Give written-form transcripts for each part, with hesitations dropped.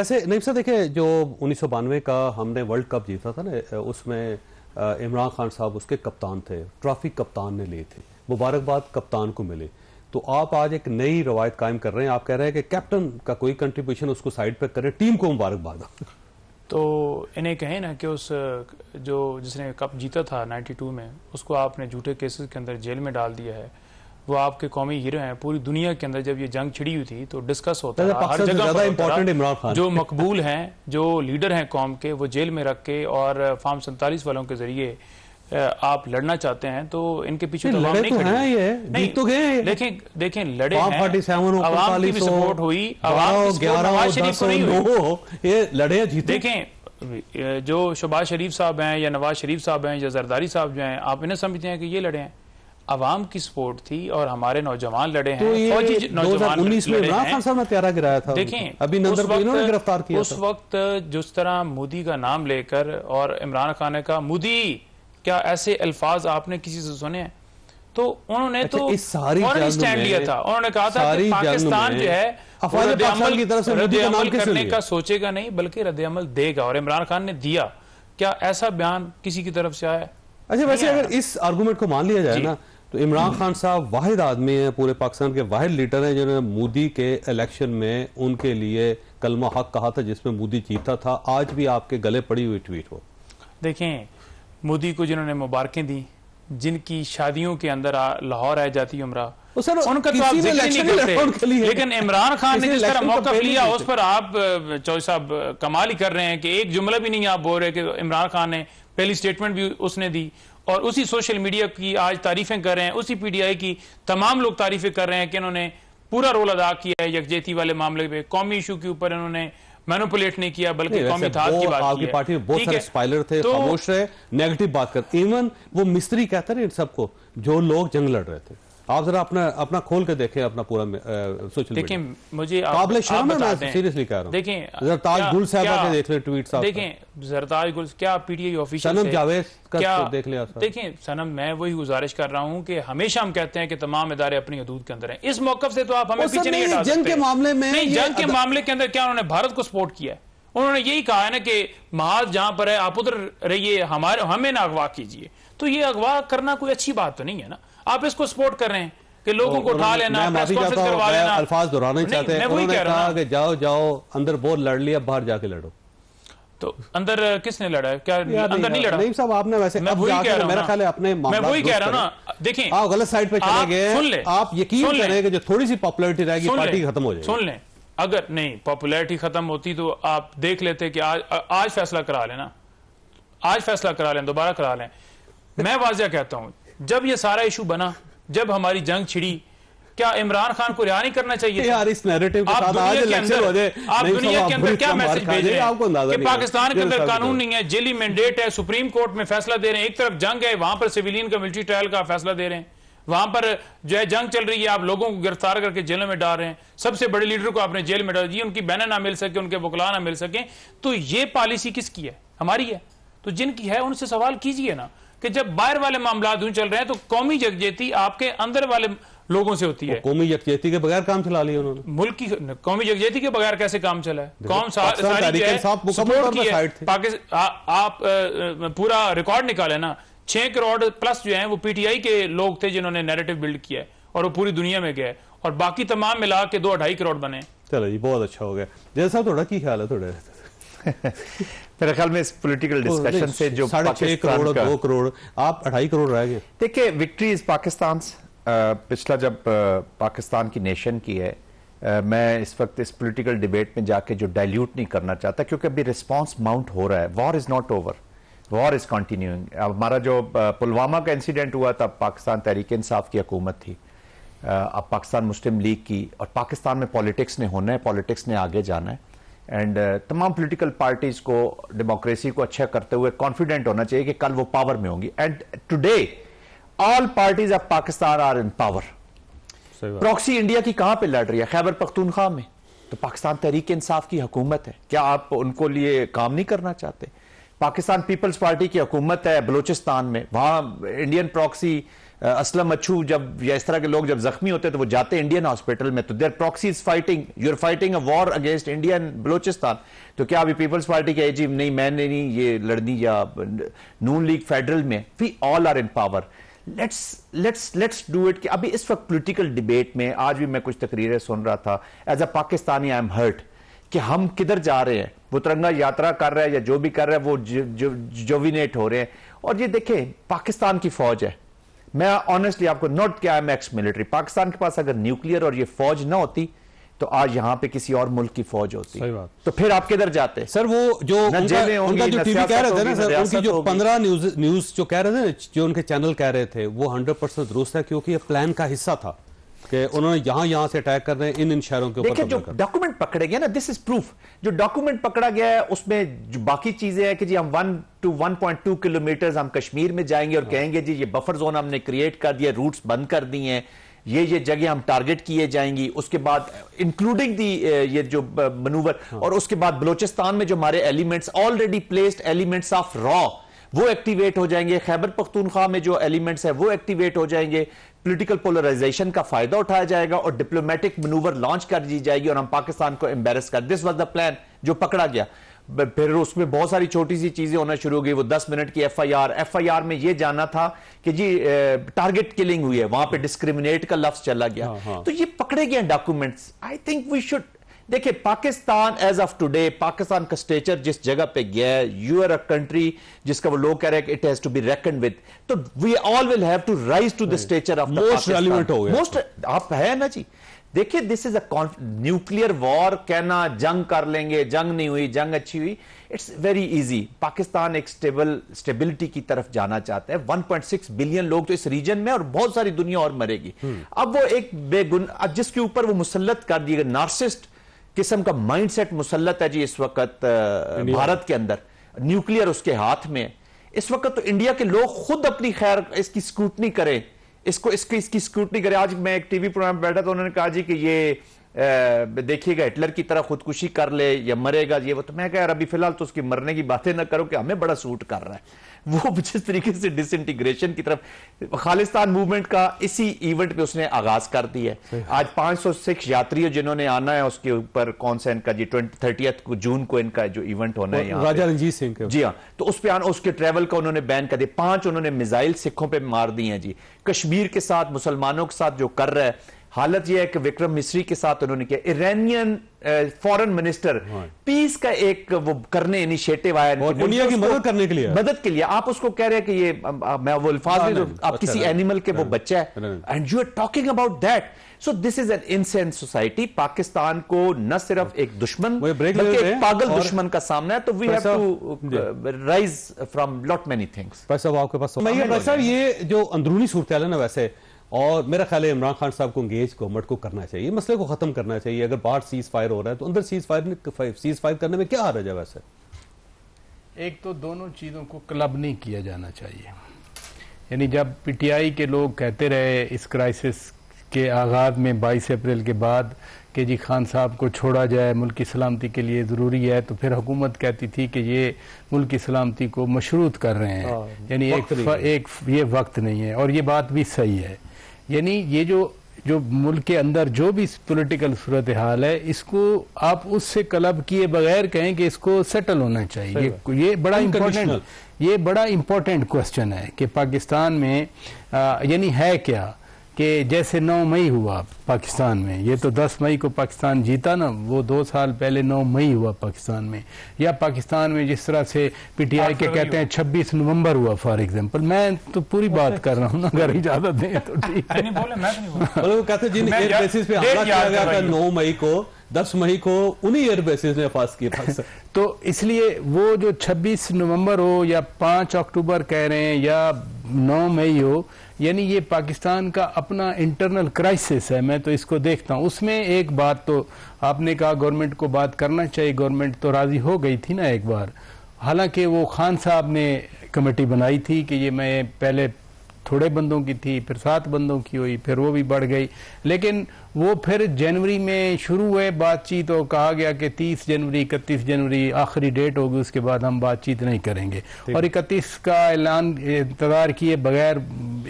वैसे नहीं सर, देखिए जो 1992 का हमने वर्ल्ड कप जीता था ना, उसमें इमरान खान साहब उसके कप्तान थे, ट्रॉफी कप्तान ने ली थी, मुबारकबाद कप्तान को मिली। तो आप आज एक नई रवायत कायम कर रहे हैं, आप कह रहे हैं कि कैप्टन का कोई कंट्रीब्यूशन उसको साइड पे करें, टीम को मुबारकबाद। तो इन्हें कहें ना कि उस जो जिसने कप जीता था 92 में, उसको आपने झूठे केसेस के अंदर जेल में डाल दिया है। वो आपके कौमी हीरो हैं। पूरी दुनिया के अंदर जब ये जंग छिड़ी हुई थी तो डिस्कस होता था हर जगह पर इंपॉर्टेंट इमरान खान जो मकबूल हैं, जो लीडर हैं कौम के, वो जेल में रख के और फार्म 47 वालों के जरिए आप लड़ना चाहते हैं तो इनके पीछे तो लड़े तो हैं, ये नहीं तो गए। देखें लड़े हैं, अवाम की भी सपोर्ट हुई, अवाम की सपोर्ट नवाज शरीफ को नहीं हुई, ये लड़े जीते। देखें जो शहबाज शरीफ साहब हैं या नवाज शरीफ साहब हैं या जरदारी साहब जो हैं, आप इन्हें समझते हैं कि ये लड़े हैं। अवाम की सपोर्ट थी और हमारे नौजवान लड़े हैं। तो फौजी नौजवान 2019 में इमरान खान साहब ने त्यारा गिराया था। देखें अभी नंदर को इन्होंने गिरफ्तार किया उस वक्त जिस तरह मोदी का नाम लेकर और इमरान खान ने कहा मोदी, क्या ऐसे अल्फाज आपने किसी से सुने हैं? तो उन्होंने तो इस सारी स्टैंड लिया था। उन्होंने कहा था कि पाकिस्तान जो है रद्द-ए-अमल करने का सोचेगा नहीं बल्कि रद्द-ए-अमल देगा, और इमरान खान ने दिया। क्या ऐसा बयान किसी की तरफ से आया? अच्छा, वैसे अगर इस आर्गूमेंट को मान लिया जाए ना, तो इमरान खान साहब वाहिद आदमी हैं, पूरे पाकिस्तान के वाहिद लीडर हैं जिन्होंने मोदी के इलेक्शन में उनके लिए कलमा हक कहा था, जिसमें मोदी जीता था। आज भी आपके गले पड़ी हुई ट्वीट हो। देखें, मोदी को जिन्होंने मुबारकें दी, जिनकी शादियों के अंदर लाहौर आ जाती उम्रा, उनका तो आप जिक्र नहीं करते, लेकिन इमरान खान ने जिस तरह मौक़िफ़ लिया उस पर आप चौधरी साहब कमाल ही कर रहे हैं कि एक जुमला भी नहीं आप बोल रहे कि इमरान खान ने पहली स्टेटमेंट भी उसने दी, और उसी सोशल मीडिया की आज तारीफें कर रहे हैं, उसी पीटीआई की तमाम लोग तारीफें कर रहे हैं कि इन्होंने पूरा रोल अदा किया है यकजहती वाले मामले पे। कौमी इशू के ऊपर इन्होंने मैनिपुलेट नहीं किया बल्कि कौमी इत्तेहाद की बात की। आपकी पार्टी में बहुत सारे स्पाइलर थे, खामोश रहे, नेगेटिव बात करते। इवन वो मिस्त्री कहते हैं सबको, जो लोग जंग लड़ रहे थे। आप जरा अपना खोल के देखें अपना पूरा सोशल मीडिया। देखें, मुझे काबिल शर्म है, मैं सीरियसली कह रहा हूं। देखें, जरताज गुल साहब के देख ले ट्वीट। देखें जरताज गुल, क्या पीटीआई ऑफिशियल सनम जावेद का देख लिया। देखें सनम, मैं वही गुजारिश कर रहा हूं कि हमेशा हम कहते हैं कि तमाम इदारे अपनी हदूद के अंदर हैं। इस मौक़िफ़ से तो आप हमें पीछे नहीं हटा सकते। जंग के मामले में नहीं, जंग के मामले के अंदर क्या उन्होंने भारत को सपोर्ट किया है? उन्होंने यही कहा है ना कि महाज जहां पर है आप उधर रहिए, हमें ना अगवा कीजिए। तो ये अगवा करना कोई अच्छी बात तो नहीं है ना। आप इसको सपोर्ट कर रहे हैं कि लोगों को उठा लेना, प्रेस कॉन्फ्रेंस करवा लेना। अल्फाज दोहराना नहीं चाहते, उन्होंने कहा कि जाओ जाओ अंदर बहुत लड़ लिया, बाहर जाके लड़ो। तो अंदर किसने लड़ा है? क्या अंदर नहीं लड़ा? नहीं साहब, आपने वैसे मैं वही कह रहा हूं, मेरा ख्याल है अपने मैं वही कह रहा हूं ना। देखें, आप गलत साइड पे चले गए। आप यकीन करें कि जो थोड़ी सी पॉपुलैरिटी रहेगी पार्टी खत्म हो जाएगी। सुन लें, अगर नहीं पॉपुलैरिटी खत्म होती तो आप देख लेते कि आज फैसला करा लेना, आज फैसला करा लें, दोबारा करा लें। मैं वाजिया कहता हूं, जब ये सारा इशू बना, जब हमारी जंग छिड़ी, क्या इमरान खान को रिहा नहीं करना चाहिए यार? इस नैरेटिव के साथ आज इलेक्शन हो जाए, आप दुनिया के अंदर क्या मैसेज भेज रहे हैं कि पाकिस्तान के अंदर कानून नहीं है, जेली मैंडेट है, सुप्रीम कोर्ट में फैसला दे रहे हैं। एक तरफ जंग है, वहां पर सिविलियन का मिलिट्री ट्रायल का फैसला दे रहे हैं, वहां पर जो है जंग चल रही है, आप लोगों को गिरफ्तार करके जेलों में डाल रहे हैं। सबसे बड़े लीडर को आपने जेल में डाल दिया, उनकी बहनें ना मिल सके, उनके वकला ना मिल सके। तो ये पॉलिसी किसकी है? हमारी है। तो जिनकी है उनसे सवाल कीजिए ना कि जब बाहर वाले मामला चल रहे हैं तो कौमी यकजहती आपके अंदर वाले लोगों से होती है। कौमी यकजहती के बगैर काम चला लिया उन्होंने। मुल्क की कौमी यकजहती के बगैर कैसे काम चला है? कौन सारी सपोर्ट की है पाकिस्तान। आप पूरा रिकॉर्ड निकाले ना, 6 करोड़ प्लस जो है वो पीटीआई के लोग थे जिन्होंने नैरेटिव बिल्ड किया है, और वो पूरी दुनिया में गए, और बाकी तमाम मिला के 2-2.5 करोड़ बने। चलो जी, बहुत अच्छा हो गया। जैसा थोड़ा की ख्याल है थोड़े मेरे ख्याल में इस पॉलिटिकल डिस्कशन से जो 6.5 करोड़ 2 करोड़ आप 2.5 करोड़ रह गए। देखिए, विक्ट्री इज पाकिस्तान। पिछला जब पाकिस्तान की नेशन की है, मैं इस वक्त इस पॉलिटिकल डिबेट में जाके जो डाइल्यूट नहीं करना चाहता, क्योंकि अभी रिस्पांस माउंट हो रहा है। War is not over, war is continuing. हमारा जो पुलवामा का इंसिडेंट हुआ था, पाकिस्तान तहरीक इंसाफ की हुकूमत थी, अब पाकिस्तान मुस्लिम लीग की, और पाकिस्तान में पॉलिटिक्स ने होना है, पॉलिटिक्स ने आगे जाना है। एंड तमाम पॉलिटिकल पार्टीज को डेमोक्रेसी को अच्छा करते हुए कॉन्फिडेंट होना चाहिए कि कल वो पावर में होंगी। And today all parties of Pakistan are in power. Proxy India की कहां पे लड़ रही है? खैबर पख्तूनख्वा में। तो पाकिस्तान तहरीक इंसाफ की हुकूमत है, क्या आप उनको लिए काम नहीं करना चाहते? पाकिस्तान पीपल्स पार्टी की हुकूमत है बलूचिस्तान में, वहां इंडियन प्रॉक्सी असलम अच्छू जब या इस तरह के लोग जब जख्मी होते तो वो जाते इंडियन हॉस्पिटल में, तो there proxies fighting, you are fighting a war against India and Balochistan. तो क्या अभी पीपल्स पार्टी के जी नहीं, मैंने नहीं ये लड़नी, या नून लीग फेडरल में, we all are in power, let's do it. कि अभी इस वक्त पॉलिटिकल डिबेट में, आज भी मैं कुछ तकरीरें सुन रहा था, as a Pakistani I am hurt कि हम किधर जा रहे हैं। वो तिरंगा यात्रा कर रहा है या जो भी कर रहा है वो जोविनेट हो रहे हैं। और ये देखें पाकिस्तान की फौज है, मैं ऑनेस्टली आपको, नॉट कि I am ex military, Pakistan के पास अगर न्यूक्लियर और ये फौज ना होती तो आज यहां पे किसी और मुल्क की फौज होती। सही बात। तो फिर आप किधर जाते सर? वो जो उनका जो टीवी कह रहे थे ना सर, उनकी जो 15 न्यूज जो कह रहे थे, जो उनके चैनल कह रहे थे, वो 100% दुरुस्त है, क्योंकि ये प्लान का हिस्सा था कि उन्होंने यहां से अटैक कर रहे हैं इन शहरों के ऊपर। देखिए जो डॉक्यूमेंट पकड़े गए ना, दिस इज प्रूफ। जो डॉक्यूमेंट पकड़ा गया है उसमें जो बाकी चीजें हैं कि जी हम 1 to 1.2 किलोमीटर हम कश्मीर में जाएंगे और कहेंगे जी ये बफर जोन हमने क्रिएट कर दिया, रूट्स बंद कर दिए हैं, ये जगह हम टारगेट किए जाएंगी। उसके बाद इंक्लूडिंग दी ये जो मनूवर, और उसके बाद बलोचिस्तान में जो हमारे elements already placed elements of raw वो एक्टिवेट हो जाएंगे, खैबर पख्तूनख्वा में जो एलिमेंट्स है वो एक्टिवेट हो जाएंगे, पॉलिटिकल पोलराइजेशन का फायदा उठाया जाएगा और डिप्लोमेटिक मनूवर लॉन्च कर दी जाएगी और हम पाकिस्तान को एम्बेरस कर। दिस वाज द प्लान जो पकड़ा गया। फिर उसमें बहुत सारी छोटी सी चीजें होना शुरू हो गई। वो 10 मिनट की एफआईआर में ये जाना था कि जी टारगेट किलिंग हुई है, वहां पे डिस्क्रिमिनेट का लफ्ज चला गया। तो ये पकड़े गए documents. I think we should, देखिए Pakistan as of today, Pakistan का स्टेचर जिस जगह पे गया है, यू आर अ कंट्री जिसका वो लोग कह रहे हैं कि it has to be reckon with, तो we all will have to rise to the stature of most relevant हो गया। मोस्ट आप है ना जी। देखिए this is a nuclear war, कहना जंग कर लेंगे, जंग नहीं हुई, जंग अच्छी हुई, इट्स वेरी इजी। पाकिस्तान एक स्टेबिलिटी की तरफ जाना चाहता है। 1.6 बिलियन लोग तो इस रीजन में और बहुत सारी दुनिया और मरेगी। अब वो एक जिसके ऊपर वो मुसल्लत कर दिए, नार्सिस्ट किस्म का माइंडसेट मुसल्लत है जी इस वक्त भारत के अंदर, न्यूक्लियर उसके हाथ में। इस वक्त तो इंडिया के लोग खुद अपनी खैर इसकी स्क्रूटनी करें, इसकी स्क्रूटनी करें। आज मैं एक टीवी प्रोग्राम बैठा तो उन्होंने कहा जी कि ये देखिएगा हिटलर की तरह खुदकुशी कर ले या मरेगा ये वो, तो मैं कह यार अभी फिलहाल तो उसकी मरने की बातें ना करो कि हमें बड़ा सूट कर रहा है वो जिस तरीके से डिसइंटीग्रेशन की तरफ खालिस्तान मूवमेंट का इसी इवेंट पे उसने आगाज कर दी है। आज 500 सिख यात्री जिन्होंने आना है उसके ऊपर कौन सा इनका जी 30 जून को इनका जो इवेंट होना है राजा रणजीत सिंह के, जी हाँ, तो उस पे आना, उसके ट्रेवल का उन्होंने बैन कर दिया। 5 उन्होंने मिसाइल सिखों पे मार दी हैं जी। कश्मीर के साथ मुसलमानों के साथ जो कर रहा है, हालत यह है कि विक्रम मिस्री के साथ उन्होंने किया। ईरानियन फॉरेन मिनिस्टर पीस का एक वो करने इनिशिएटिव आया दुनिया की मदद करने के लिए, मदद के लिए। आप उसको कह रहे हैं कि ये मैं वो अल्फाज नहीं, आप किसी एनिमल के वो बच्चा है and you are talking about that. So this is an innocent society. Pakistan को न सिर्फ एक दुश्मन बल्कि एक पागल दुश्मन का सामना है। तो we have to rise from lot many things. पैसा आपके पास ये जो अंदरूनी सूरत है ना, वैसे और मेरा ख्याल है इमरान खान साहब को एंगेज गवर्नमेंट को करना चाहिए, मसले को खत्म करना चाहिए। अगर बाहर सीज फायर हो रहा है तो अंदर सीज फायर करने में क्या हर्ज है? वैसे एक तो दोनों चीजों को क्लब नहीं किया जाना चाहिए। यानी जब पीटीआई के लोग कहते रहे इस क्राइसिस के आगाज में 22 अप्रैल के बाद कि जी खान साहब को छोड़ा जाए, मुल्क की सलामती के लिए ज़रूरी है, तो फिर हुकूमत कहती थी कि ये मुल्क की सलामती को मशरूत कर रहे हैं। यानी एक ये वक्त नहीं है, और ये बात भी सही है। यानी ये जो मुल्क के अंदर जो भी पॉलिटिकल सूरत हाल है, इसको आप उससे क्लब किए बगैर कहें कि इसको सेटल होना चाहिए। ये बड़ा इंपॉर्टेंट क्वेश्चन है कि पाकिस्तान में यानी है क्या कि जैसे 9 मई हुआ पाकिस्तान में, ये तो 10 मई को पाकिस्तान जीता ना, वो 2 साल पहले 9 मई हुआ पाकिस्तान में। या पाकिस्तान में जिस तरह से पीटीआई के कहते हैं 26 नवंबर हुआ फॉर एग्जांपल। मैं तो पूरी बात कर रहा हूँ ना, अगर इजाजत दें तो ठीक है। कहते जिन एयर बेसिस पे हमला किया गया था 9 मई को, 10 मई को उन्हीं एयर बेसिस ने फास्ट किया। तो इसलिए वो जो 26 नवंबर हो या 5 अक्टूबर कह रहे हैं या 9 मई हो, यानी ये पाकिस्तान का अपना इंटरनल क्राइसिस है। मैं तो इसको देखता हूँ। उसमें एक बात तो आपने कहा गवर्नमेंट को बात करना चाहिए, गवर्नमेंट तो राजी हो गई थी ना एक बार। हालांकि वो खान साहब ने कमेटी बनाई थी कि ये मैं पहले थोड़े बंदों की थी, फिर 7 बंदों की हुई, फिर वो भी बढ़ गई। लेकिन वो फिर जनवरी में शुरू हुए बातचीत और कहा गया कि 30 जनवरी 31 जनवरी आखिरी डेट होगी, उसके बाद हम बातचीत नहीं करेंगे। और 31 का ऐलान इंतजार किए बगैर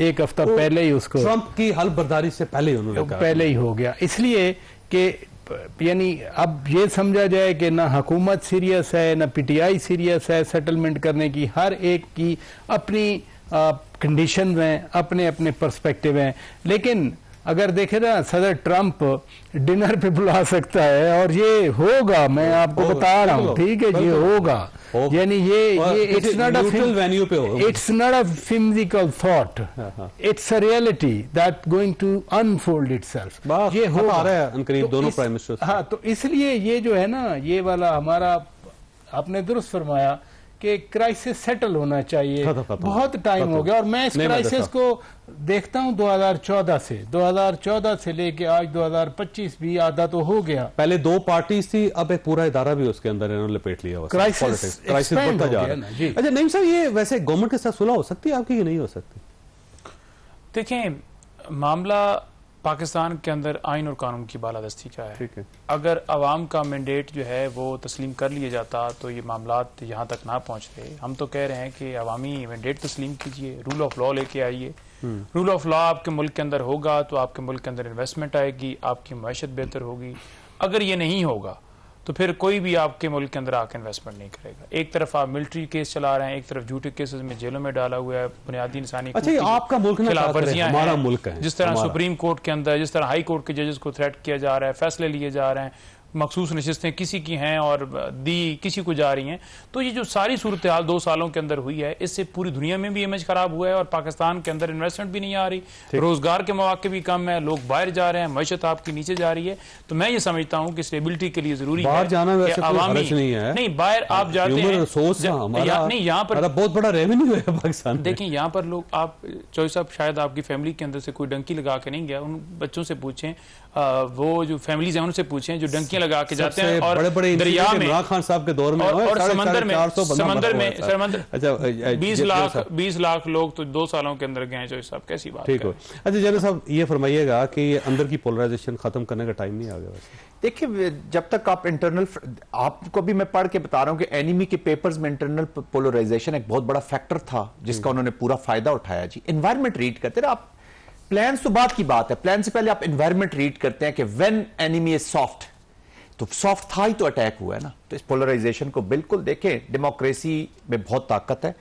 1 हफ्ता पहले ही उसको ट्रंप की हलबर्दारी से पहले उन्होंने कहा, पहले ही हो गया। इसलिए कि यानी अब ये समझा जाए कि ना हुकूमत सीरियस है ना पीटीआई सीरियस है सेटलमेंट करने की, हर एक की अपनी कंडीशन हैं, अपने अपने पर्सपेक्टिव हैं। लेकिन अगर देखे ना सदर ट्रंप डिनर पे बुला सकता है और ये होगा, मैं आपको बता रहा हूँ, ठीक है, ये होगा। यानी ये it's not a whimsical thought, it's a reality that going to unfold itself। ये हो रहा है करीब दोनों प्राइम मिनिस्टर। हाँ, तो इसलिए ये जो है ना, ये वाला हमारा, आपने दुरुस्त फरमाया कि क्राइसिस सेटल होना चाहिए। बहुत टाइम हो गया और मैं इस क्राइसिस को देखता हूं 2014 से लेके आज 2025 भी आधा तो हो गया। पहले 2 पार्टीज थी, अब एक पूरा इदारा भी उसके अंदर इन्होंने लपेट लिया। क्राइसिस बढ़ता जा रहा है। अच्छा नईम साहब, ये वैसे गवर्नमेंट के साथ सुलह हो सकती है आपकी कि नहीं हो सकती? देखें, मामला पाकिस्तान के अंदर आइन और कानून की बालादस्ती का है। अगर अवाम का मैंडेट जो है वो तस्लीम कर लिया जाता तो ये मामलात यहाँ तक ना पहुँचते। हम तो कह रहे हैं कि अवामी मैंडेट तस्लीम कीजिए, रूल ऑफ लॉ लेके आइए। रूल ऑफ लॉ आपके मुल्क के अंदर होगा तो आपके मुल्क के अंदर इन्वेस्टमेंट आएगी, आपकी मैशत बेहतर होगी। अगर ये नहीं होगा तो फिर कोई भी आपके मुल्क के अंदर आके इन्वेस्टमेंट नहीं करेगा। एक तरफ आप मिलिट्री केस चला रहे हैं, एक तरफ झूठे केसेस में जेलों में डाला हुआ है, बुनियादी इंसानी आपका मुल्क खिलाफवर्जियां हैं, हमारा मुल्क है। जिस तरह सुप्रीम कोर्ट के अंदर, जिस तरह हाई कोर्ट के जजेस को थ्रेट किया जा रहा है, फैसले लिए जा रहे हैं, मखसूस नशिस्तें किसी की हैं और दी किसी को जा रही हैं। तो ये जो सारी सूरत हाल 2 सालों के अंदर हुई है, इससे पूरी दुनिया में भी इमेज खराब हुआ है और पाकिस्तान के अंदर इन्वेस्टमेंट भी नहीं आ रही, रोजगार के मौके भी कम है, लोग बाहर जा रहे हैं, मैशत आपकी नीचे जा रही है। तो मैं ये समझता हूँ कि स्टेबिलिटी के लिए जरूरी है कि अवामी नहीं बाहर आप जाते हैं, नहीं यहाँ पर बहुत बड़ा रेवेन्यू है पाकिस्तान। देखिए यहाँ पर लोग, आप चॉइस साहब शायद आपकी फैमिली के अंदर से कोई डंकी लगा के नहीं गया, उन बच्चों से पूछें, वो जो फैमिलीज हैं उनसे पूछें जो डंकियां लगा के जाते हैं और बड़े दरिया में, इमरान खान साहब के दौर में और समंदर में 20 लाख लोग तो 2 सालों के अंदर गए। जो साहब कैसी बात है। अच्छा जनरल साहब, ये फरमाइएगा कि ये अंदर की पोलराइजेशन खत्म करने का टाइम नहीं आ गया? वैसे देखिए, जब तक आप इंटरनल, आपको भी मैं पढ़ के बता रहा हूं कि एनिमी के पेपर्स में इंटरनल पोलराइजेशन एक बहुत बड़ा फैक्टर था जिसका उन्होंने पूरा फायदा उठाया। जी, एनवायरमेंट रीड करते रहे आप, प्लान तो बात की बात है, प्लान से पहले आप एनवायरमेंट रीड करते हैं कि व्हेन एनिमी इज सॉफ्ट, तो सॉफ्ट था ही तो अटैक हुआ है ना। तो इस पोलराइजेशन को बिल्कुल देखें, डेमोक्रेसी में बहुत ताकत है,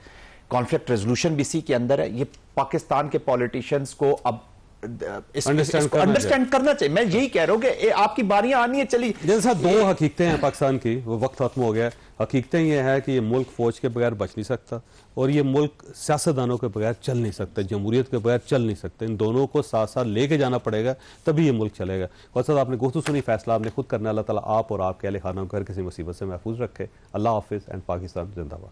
कॉन्फ्लिक्ट रेजोल्यूशन भी इसी के अंदर है। ये पाकिस्तान के पॉलिटिशियंस को अब अंडरस्टैंड करना चाहिए। मैं यही कह रहा हूं कि आपकी बारियां आनी है, चली। जैसा 2 हकीकतें हैं पाकिस्तान की, वो वक्त खत्म हो गया है। हकीकतें ये है कि ये मुल्क फौज के बगैर बच नहीं सकता और ये मुल्क सियासतदानों के बगैर चल नहीं सकता, जमहूरियत के बगैर चल नहीं सकते। इन दोनों को साथ साथ लेके जाना पड़ेगा, तभी ये मुल्क चलेगा। और आपने गुफ्तगू सुनी, फैसला आपने खुद करना। अल्लाह ताला आप और आपके अहले खाना को हर किसी मुसीबत से महफूज रखे। अल्लाह हाफिज़ एंड पाकिस्तान जिंदाबाद।